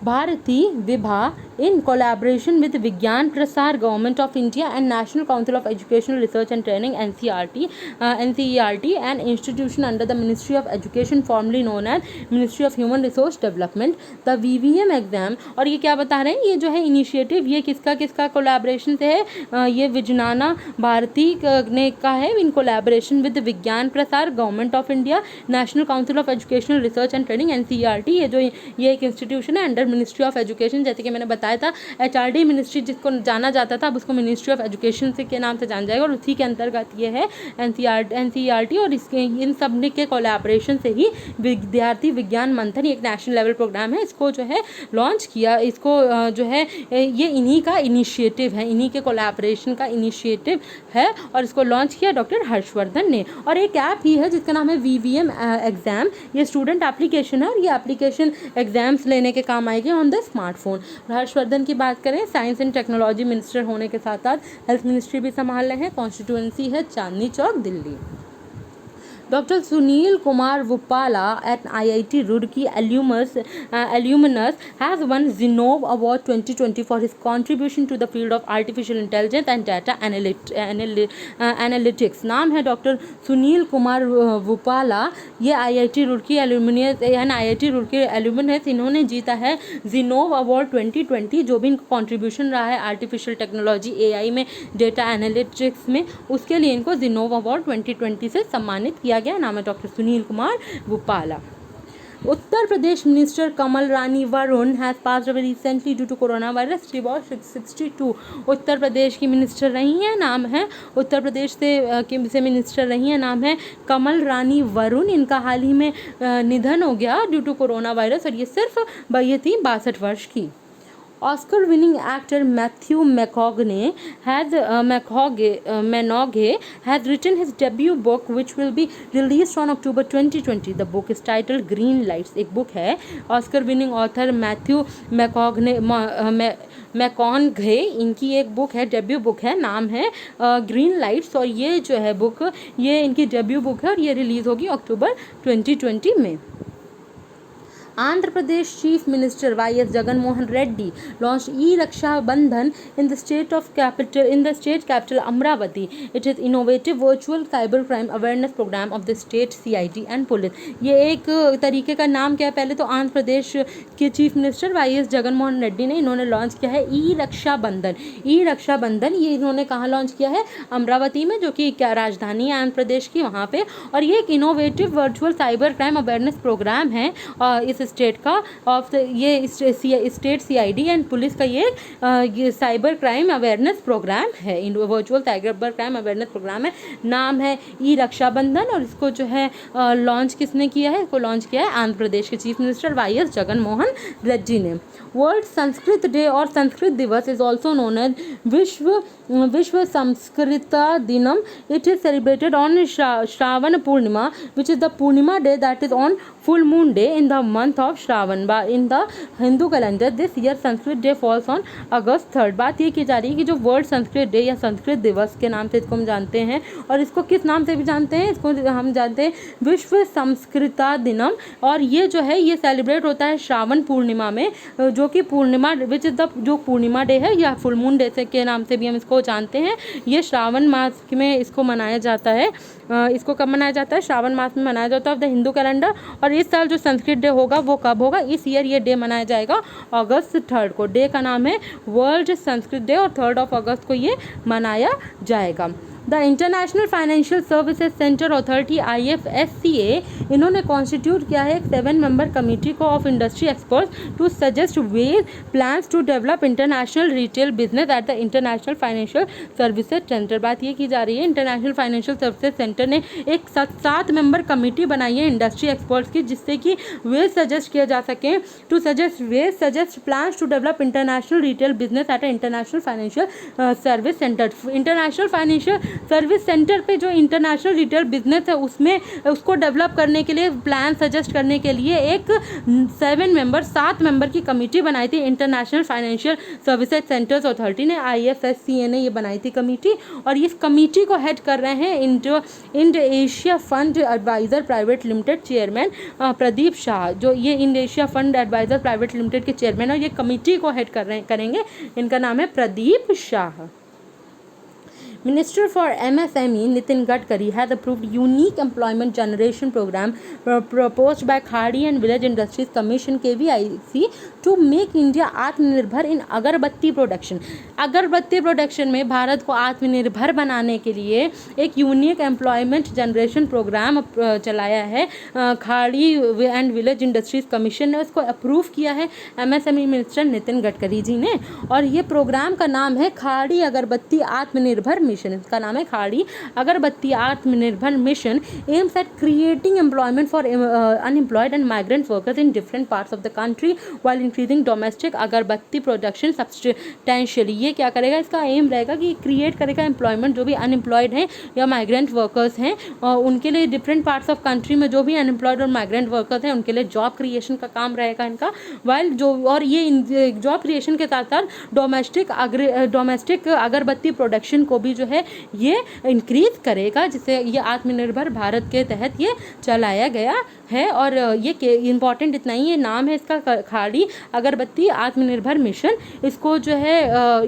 Bharati Vibha in collaboration with Vigyan Prasar, Government of India and National Council of Educational Research and Training NCERT, an institution under the Ministry of Education formerly known as Ministry of Human Resource Development. The VVM exam, और ये क्या बता रहे हैं, ये जो है initiative ये किसका कोलैबोरेशन से है, ये विजनाना भारती ने का है इन कोलैबोरेशन विद विज्ञान प्रसार, government of India, national council of educational research and training NCERT। ये एक इंस्टीट्यूशन है अंडर मिनिस्ट्री ऑफ एजुकेशन, जैसे कि मैंने बताया था। HRD मिनिस्ट्री जिसको जाना जाता था, अब उसको मिनिस्ट्री ऑफ एजुकेशन से के नाम से जाना जाएगा, और उसी के अंतर्गत ये है NCERT, और इसके इन सब के कोलैबोरेशन से ही विद्यार्थी विज्ञान मंथन एक नेशनल लेवल प्रोग्राम है, इसको जो है लॉन्च किया। इसको जो है ये इन्हीं का इनिशिएटिव है, इन्हीं के कोलैबोरेशन का इनिशिएटिव है, और इसको लॉन्च किया डॉक्टर हर्षवर्धन ने। और एक ऐप ही है जिसका नाम है VVM एग्ज़ाम, ये स्टूडेंट एप्लीकेशन है, और ये एप्लीकेशन एग्जाम्स लेने के काम आएगी ऑन द स्मार्टफोन। हर्षवर्धन की बात करें, साइंस एंड टेक्नोलॉजी मिनिस्टर होने के साथ साथ हेल्थ मिनिस्ट्री भी संभाल रहे हैं। कॉन्स्टिट्यूएंसी है Chandni Chowk, Delhi. Dr. Sunil Kumar Vupala at IIT Roorkee alumnus has won Zenov Award 2020 for his contribution to the field of artificial intelligence and data analytics. नाम है डॉक्टर सुनील कुमार वुपाला, ये IIT Roorkee alumnus and IIT Roorkee alumnus, इन्होंने जीता है Zenov Award 2020, जो भी इनका contribution रहा है आर्टिफिशियल टेक्नोलॉजी AI में, डेटा एनालिटिक्स में, उसके लिए इनको Zenov Award 2020 से सम्मानित किया गया। नाम है doctor Sunil Kumar Vupala. Uttar Pradesh minister Kamal Rani Varun has passed away recently due to corona virus. She was 62। Uttar Pradesh की मिनिस्टर रही हैं, नाम है उत्तर प्रदेश से मिनिस्टर रही हैं, नाम है कमल रानी वरुण। इनका हाल ही में निधन हो गया ड्यू टू कोरोना वायरस, और ये सिर्फ ये थी 62 वर्ष की। Oscar-winning actor Matthew McConaughey has written his debut book, which will be released on October 2020. The book is titled Green Lights. एक बुक है, Oscar-winning author मैथ्यू मैकॉनघे, इनकी एक बुक है, डेब्यू बुक है, नाम है ग्रीन लाइट्स, और ये जो है बुक, ये इनकी डेब्यू बुक है, और ये रिलीज़ होगी अक्टूबर 2020 में। Andhra Pradesh Chief Minister Y.S. Jagan Mohan Reddy launched e-Raksha Bandhan in the state capital Amravati. It is innovative virtual cybercrime awareness program of the state CID and police. ये एक तरीके का नाम क्या है, पहले तो आंध्र प्रदेश के chief minister Y.S. Jagan Mohan Reddy ने इन्होंने लॉन्च किया है ई-रक्षा बंधन। ई-रक्षा बंधन ये इन्होंने कहाँ लॉन्च किया है, अमरावती में, जो कि क्या राजधानी है आंध्र प्रदेश की, वहाँ पे। और ये एक innovative virtual cyber crime awareness programme है इस स्टेट का, ये स्टेट CID एंड पुलिस का ये साइबर क्राइम अवेयरनेस प्रोग्राम है, virtual cyber crime awareness programme है, नाम है ई-रक्षा बंधन। और इसको जो है लॉन्च किसने किया है, इसको लॉन्च किया है आंध्र प्रदेश के chief minister Y.S. Jagan Mohan Reddy ने। वर्ल्ड संस्कृत डे और संस्कृत दिवस is also known as Vishwa Sanskrita Dinam. It is celebrated on Shravan Purnima, which is the Purnima day that is on full moon day in the month of Shravan in the Hindu calendar. This year Sanskrit Day falls on August 3rd. बात ये की जा रही है कि जो world Sanskrit day या संस्कृत दिवस के नाम से इसको हम जानते हैं, और इसको किस नाम से भी जानते हैं, इसको हम जानते हैं विश्व संस्कृता दिनम। और ये जो है ये सेलिब्रेट होता है श्रावण पूर्णिमा में, जो कि पूर्णिमा विच इज द जो पूर्णिमा डे है या फुल मून डे से के नाम से भी हम इसको जानते हैं। ये श्रावण मास में इसको मनाया जाता है। इसको कब मनाया जाता है, श्रावण मास में मनाया जाता है ऑफ द हिंदू कैलेंडर। और इस साल जो संस्कृत डे होगा वो कब होगा, इस ईयर ये डे मनाया जाएगा अगस्त 3rd को। डे का नाम है वर्ल्ड संस्कृत डे, और 3rd अगस्त को ये मनाया जाएगा। The International Financial Services Centre Authority IFSCA, इन्होंने कॉन्स्टिट्यूट किया है एक 7 मेंबर कमेटी को of industry experts to suggest ways plans to develop international retail business at the International Financial Services Centre. बात ये की जा रही है, इंटरनेशनल फाइनेंशियल सर्विसेज सेंटर ने एक 7 मेंबर कमेटी बनाई है इंडस्ट्री एक्सपर्ट्स की, जिससे कि वेज सजेस्ट किया जा सके, to suggest plans to develop international retail business at International Financial Service Centre. International Financial Service Centre पे जो इंटरनेशनल रिटेल बिजनेस है उसमें उसको डेवलप करने के लिए, प्लान सजेस्ट करने के लिए एक 7 मेंबर की कमेटी बनाई थी international Financial services centres authority ने, IFSCA ने ये बनाई थी कमेटी। और इस कमेटी को हेड कर रहे हैं Indo Asia Fund Advisor Private Limited chairman Pradeep Shah, जो ये Indo Asia Fund Advisor Private Limited के चेयरमैन, और ये कमेटी को हेड करेंगे, इनका नाम है Pradeep Shah. Minister for MSME Nitin Gadkari has approved unique employment generation program proposed by Khadi and Village Industries Commission KVIC to make India आत्मनिर्भर इन अगरबत्ती प्रोडक्शन। अगरबत्ती प्रोडक्शन में भारत को आत्मनिर्भर बनाने के लिए एक यूनिक एम्प्लॉयमेंट जनरेशन प्रोग्राम चलाया है। खाड़ी एंड विलेज इंडस्ट्रीज कमीशन ने उसको अप्रूव किया है MSME मिनिस्टर नितिन गडकरी जी ने। और ये प्रोग्राम का नाम है खाड़ी अगरबत्ती आत्मनिर्भर मिशन। इसका नाम है खाड़ी अगरबत्ती आत्मनिर्भर mission aims at creating employment for unemployed and migrant workers in different parts of the country while increasing domestic अगरबत्ती प्रोडक्शन सब्सटेंशियली। ये क्या करेगा, इसका एम रहेगा कि क्रिएट करेगा एम्प्लॉयमेंट जो भी अनएम्प्लॉयड हैं या माइग्रेंट वर्कर्स हैं उनके लिए डिफरेंट पार्ट्स ऑफ कंट्री में जो भी अनएम्प्लॉयड और माइग्रेंट वर्कर्स हैं उनके लिए जॉब क्रिएशन का काम रहेगा इनका। वाइल जो और ये जॉब क्रिएशन के साथ साथ डोमेस्टिक अगरबत्ती प्रोडक्शन को भी जो है ये इंक्रीज करेगा, जिससे ये आत्मनिर्भर भारत के तहत ये चलाया गया है। और ये इम्पॉर्टेंट इतना ही, ये नाम है इसका खाड़ी अगरबत्ती आत्मनिर्भर मिशन। इसको जो है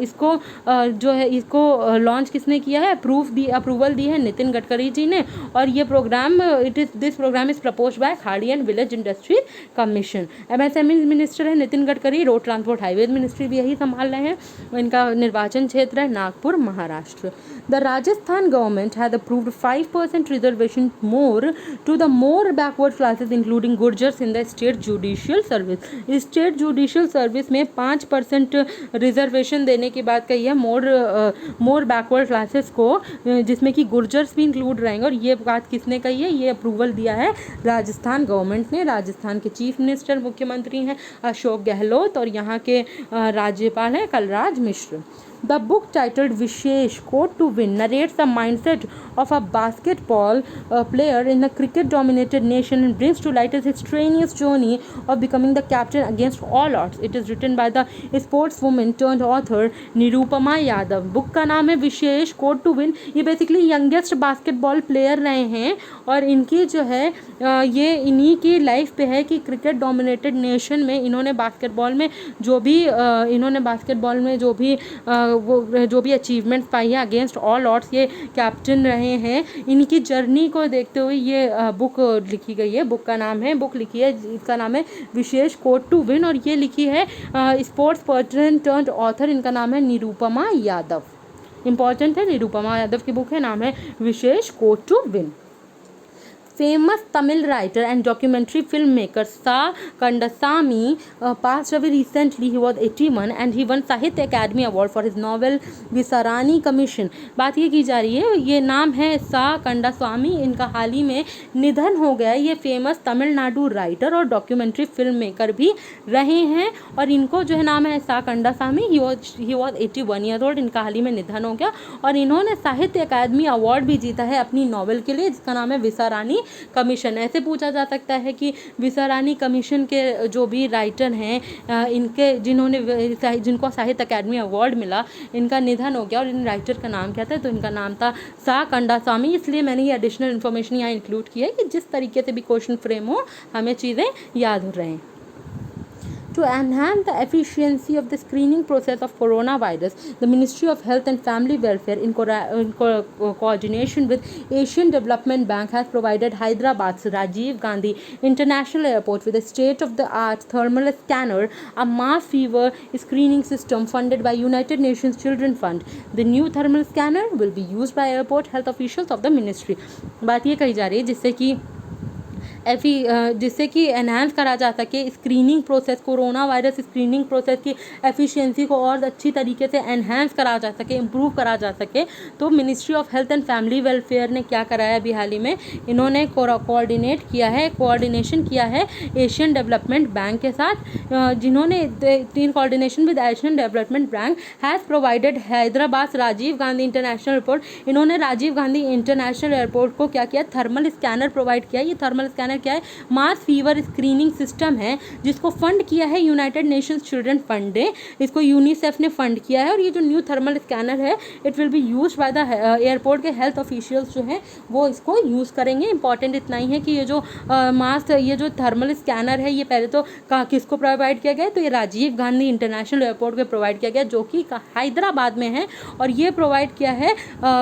इसको लॉन्च किसने किया है, अप्रूवल दी है नितिन गडकरी जी ने। और ये program this program is proposed by Khadi and village industry commission. MSME minister है Nitin Gadkari, road transport highway ministry भी यही संभाल रहे हैं। इनका निर्वाचन क्षेत्र है Nagpur, Maharashtra. The Rajasthan government has approved 5% reservation more to the more backward classes including Gurjars in the state judicial service. State judicial service में 5% रिजर्वेशन देने की बात कही है मोर बैकवर्ड क्लासेस को, जिसमें कि गुर्जर्स भी इंक्लूड रहेंगे। और ये बात किसने कही है, ये अप्रूवल दिया है राजस्थान गवर्नमेंट ने। राजस्थान के चीफ मिनिस्टर मुख्यमंत्री हैं अशोक गहलोत और यहाँ के राज्यपाल हैं Kalraj Mishra. The book titled Vishesh Code to Win narrates the mindset of a basketball player in a cricket-dominated nation and brings to light his strenuous journey of becoming the captain against all odds. It is written by the sportswoman turned author Nirupama Yadav. Book का नाम है Vishesh code to win. ये basically youngest basketball player रहे हैं और इनकी जो है ये इन्हीं की लाइफ पे है कि क्रिकेट डोमिनेटेड नेशन में इन्होंने बास्केटबॉल में जो भी अचीवमेंट्स पाई है अगेंस्ट ऑल ऑड्स, ये कैप्टन रहे हैं। इनकी जर्नी को देखते हुए ये बुक लिखी गई है। इसका नाम है विशेष कोड टू विन और ये लिखी है स्पोर्ट्स पर्सन टर्न्ड ऑथर। इनका नाम है निरूपमा यादव। इंपॉर्टेंट है, निरूपमा यादव की बुक है, नाम है Vishesh code to win. Famous Tamil writer and documentary filmmaker Sa Kandasamy passed away recently. He was 81 and he won Sahitya Academy Award for his novel Visarani Commission. बात ये की जा रही है, ये नाम है सा कंडास्वामी, इनका हाल ही में निधन हो गया। ये फेमस तमिलनाडु राइटर और डॉक्यूमेंट्री फिल्म मेकर भी रहे हैं और इनको जो है नाम है Sa Kandasamy. He was 81 year old. इनका हाल ही में निधन हो गया और इन्होंने साहित्य अकादमी अवार्ड भी जीता है अपनी नॉवल के लिए, जिसका नाम है विसारानी कमीशन। ऐसे पूछा जा सकता है कि विसारानी कमीशन के जो भी राइटर हैं जिनको साहित्य अकादमी अवार्ड मिला, इनका निधन हो गया और इन राइटर का नाम क्या था, तो इनका नाम था सा कंडास्वामी। इसलिए मैंने ये एडिशनल इन्फॉर्मेशन यहाँ इंक्लूड किया है कि जिस तरीके से भी क्वेश्चन फ्रेम हो हमें चीज़ें याद हो रहे हैं। To enhance the efficiency of the screening process of coronavirus, the Ministry of Health and Family Welfare, in coordination with Asian Development Bank, has provided Hyderabad's Rajiv Gandhi International Airport with a state-of-the-art thermal scanner, a mass fever screening system funded by United Nations Children Fund. The new thermal scanner will be used by airport health officials of the ministry. बात ये कही जा रही है जिससे कि enhance करा जा सके screening process, corona virus screening process की एफिशिएंसी को और अच्छी तरीके से एनहांस करा जा सके, इम्प्रूव करा जा सके। तो ministry of health and family welfare ने क्या कराया अभी हाल ही में, इन्होंने कोऑर्डिनेशन किया है एशियन डेवलपमेंट बैंक के साथ, जिन्होंने in coordination with Asian Development Bank has provided Hyderabad Rajiv Gandhi international airport. इन्होंने राजीव गांधी इंटरनेशनल एयरपोर्ट को क्या किया, थर्मल स्कैनर प्रोवाइड किया। ये थर्मल स्कैनर स्कैनर क्या है? मास फीवर स्क्रीनिंग सिस्टम है जिसको फंड किया है United Nations children fund day, इसको यूनिसेफ ने फंड किया है। और ये जो न्यू थर्मल स्कैनर है it will be use by the airport के हेल्थ ऑफिशियल्स जो हैं वो इसको यूज़ करेंगे। इंपॉर्टेंट इतना ही है कि ये जो ये जो थर्मल स्कैनर है ये पहले तो किसको प्रोवाइड किया गया? तो ये राजीव गांधी इंटरनेशनल एयरपोर्ट को प्रोवाइड किया गया जो कि हैदराबाद में है। और ये प्रोवाइड किया है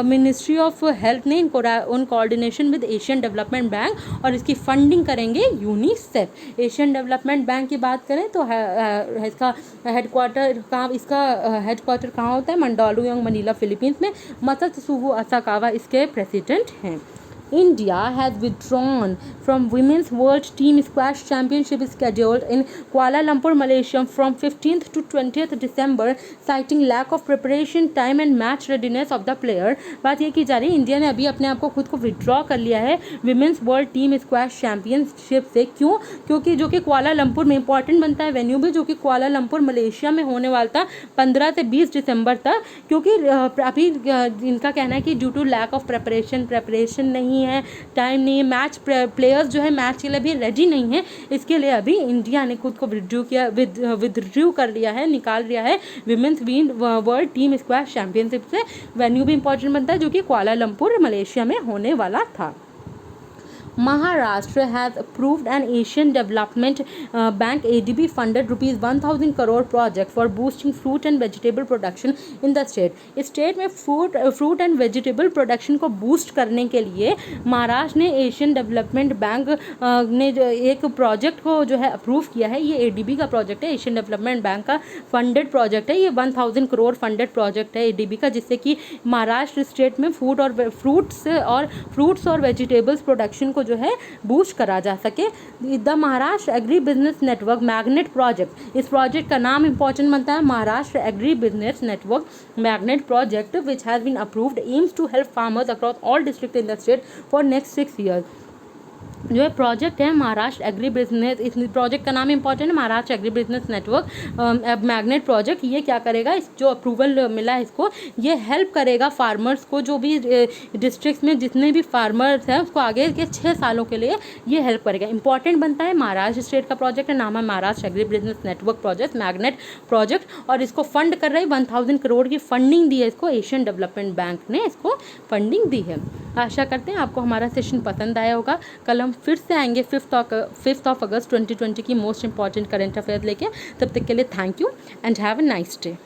मिनिस्ट्री ऑफ हेल्थ ने इन coordination with Asian Development bank, और इसकी फंडिंग करेंगे यूनिसेफ। एशियन डेवलपमेंट बैंक की बात करें तो इसका हेडक्वार्टर कहाँ होता है? मंडालुयांग, मनीला, फिलीपींस में। मत्सुत्सुगु असाकावा इसके प्रेसिडेंट हैं। India has withdrawn from Women's World Team Squash Championship scheduled in Kuala Lumpur, Malaysia from 15th to 20th December, citing lack of preparation time and match readiness of the player। बात ये की जा रही है India ने अभी अपने आप को खुद को विड्रॉ कर लिया है women's world team squash championship से। क्यों? क्योंकि जो कि कुआलालंपुर में इंपॉर्टेंट बनता है वेन्यू भी, जो कि कुआलालंपुर मलेशिया में होने वाला था 15 से 20 दिसंबर तक। क्योंकि अभी इनका कहना है कि due to lack of preparation नहीं है, टाइम नहीं है, मैच प्लेयर्स जो है मैच के लिए भी रेडी नहीं है, इसके लिए अभी इंडिया ने खुद को विथड्रू कर लिया है, निकाल लिया है women's world team squash championship से। वेन्यू भी इंपॉर्टेंट बनता है जो कि कुआलालंपुर मलेशिया में होने वाला था। Maharashtra has approved an Asian Development Bank ADB funded rupees 1000 crore project for boosting fruit and vegetable production in the state। State में फ्रूट एंड वेजिटेबल प्रोडक्शन को बूस्ट करने के लिए महाराष्ट्र ने एशियन डेवलपमेंट बैंक ने जो एक प्रोजेक्ट को जो है अप्रूव किया है। ये ADB का प्रोजेक्ट है, एशियन डेवलपमेंट बैंक का फंडेड प्रोजेक्ट है। ये 1000 करोड़ फंडेड प्रोजेक्ट है ADB का, जिससे कि महाराष्ट्र स्टेट में फ्रूट्स और वेजिटेबल्स प्रोडक्शन को जो है बूस्ट करा जा सके। The Maharashtra agri business network magnet project, इस प्रोजेक्ट का नाम इंपॉर्टेंट बनता है Maharashtra agri business network magnet project which has been approved aims to help farmers across all district in the state for next 6 years. जो है प्रोजेक्ट है Maharashtra agri business, इस project का नाम इंपॉर्टेंट है Maharashtra agri business network magnet project. ये क्या करेगा? इस जो अप्रूवल मिला है इसको, ये हेल्प करेगा फार्मर्स को, जो भी डिस्ट्रिक्ट्स में जितने भी फार्मर्स हैं उसको आगे के 6 सालों के लिए ये हेल्प करेगा। इंपॉर्टेंट बनता है महाराष्ट्र स्टेट का प्रोजेक्ट है, नाम है Maharashtra agri business network project magnet project, और इसको फंड कर रही है 1000 करोड़ की फंडिंग दी है इसको, एशियन डेवलपमेंट बैंक ने इसको फंडिंग दी है। आशा करते हैं आपको हमारा सेशन पसंद आया होगा। कल हम फिर से आएंगे 5 अगस्त 2020 की मोस्ट इंपॉर्टेंट करंट अफेयर लेके। तब तक के लिए thank you and have a nice day.